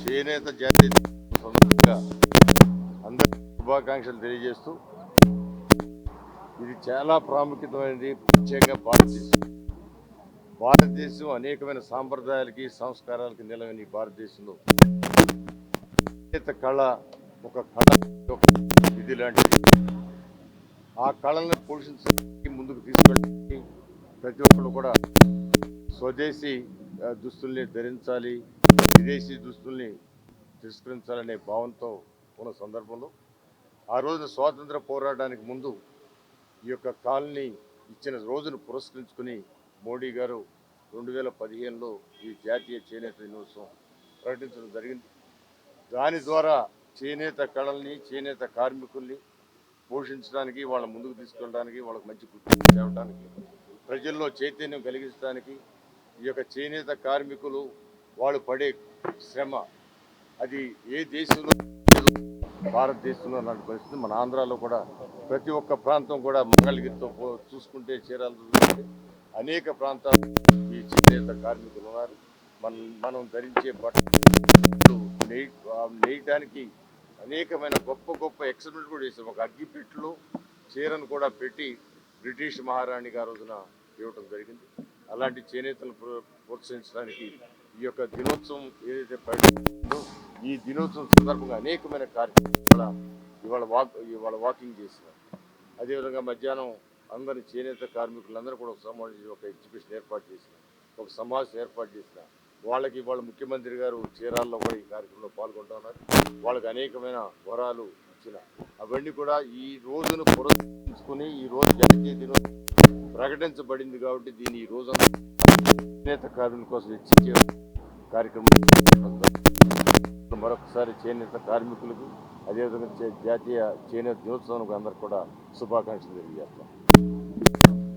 చేనేత జాతీయ సందర్భంగా అందరికీ శుభాకాంక్షలు తెలియజేస్తూ, ఇది చాలా ప్రాముఖ్యమైనది. ప్రత్యేకంగా భారతదేశం అనేకమైన సాంప్రదాయాలకి సంస్కారాలకి నిలవని ఈ భారతదేశంలో చేనేత కళ ఒక కళ, ఒక ఇది లాంటిది. ఆ కళలను పోషించడానికి ముందుకు తీసుకెళ్ళడానికి ప్రతి ఒక్కరు కూడా స్వదేశీ దుస్తుల్ని ధరించాలి, విదేశీ దుస్తుల్ని తిరస్కరించాలనే భావంతో ఉన్న సందర్భంలో ఆ రోజున స్వాతంత్ర పోరాటానికి ముందు ఈ యొక్క కాలనీ ఇచ్చిన రోజును పురస్కరించుకుని మోడీ గారు 2015లో ఈ జాతీయ చేనేత దినోత్సవం ప్రకటించడం జరిగింది. దాని ద్వారా చేనేత కళల్ని, చేనేత కార్మికుల్ని పోషించడానికి, వాళ్ళ ముందుకు తీసుకెళ్ళడానికి, వాళ్ళకి మంచి గుర్తింపు తేవడానికి, ప్రజల్లో చైతన్యం కలిగించడానికి, ఈ యొక్క చేనేత కార్మికులు వాళ్ళు పడే శ్రమ అది ఏ దేశంలో భారతదేశంలో అలాంటి పరిస్థితి. మన ఆంధ్రాలో కూడా ప్రతి ఒక్క ప్రాంతం కూడా మంగళగిరితో చూసుకుంటే, చీరాలు చూసుకుంటే అనేక ప్రాంతాలు ఈ చేనేత కార్మికులు ఉన్నారు. మనం ధరించే బట్టలు నేయటానికి అనేకమైన గొప్ప గొప్ప ఎక్స్పెరిమెంట్ కూడా చేశారు. ఒక అగ్గిపెట్టులో చీరను కూడా పెట్టి బ్రిటిష్ మహారాణికి ఆ రోజున ఇవ్వటం జరిగింది. అలాంటి చేనేతలను ప్రోత్సహించడానికి ఈ యొక్క దినోత్సవం ఏదైతే ప్రకటించిందో, ఈ దినోత్సవం సందర్భంగా అనేకమైన కార్యక్రమాలు ఇవాళ వాకింగ్ చేసినారు. అదేవిధంగా మధ్యాహ్నం అందరి చేనేత కార్మికులందరూ కూడా సమావేశం ఒక ఎగ్జిబిషన్ ఏర్పాటు చేసిన, ఒక సమావేశం ఏర్పాటు చేసిన వాళ్ళకి వాళ్ళ ముఖ్యమంత్రి గారు చీరాల్లో కూడా ఈ కార్యక్రమంలో పాల్గొంటున్నారు. వాళ్ళకి అనేకమైన వరాలు ఇచ్చిన అవన్నీ కూడా ఈ రోజును పురస్కరించుకుని ఈ రోజు జాతీయ దినోత్సవం ప్రకటించబడింది కాబట్టి దీన్ని ఈ రోజున చేనేత కార్మికుల కోసం హెచ్చించే కార్యక్రమం. మరొకసారి చేనేత కార్మికులకు అదేవిధంగా జాతీయ చేనేత దినోత్సవానికి అందరికి కూడా శుభాకాంక్షలు తెలియజేస్తాం.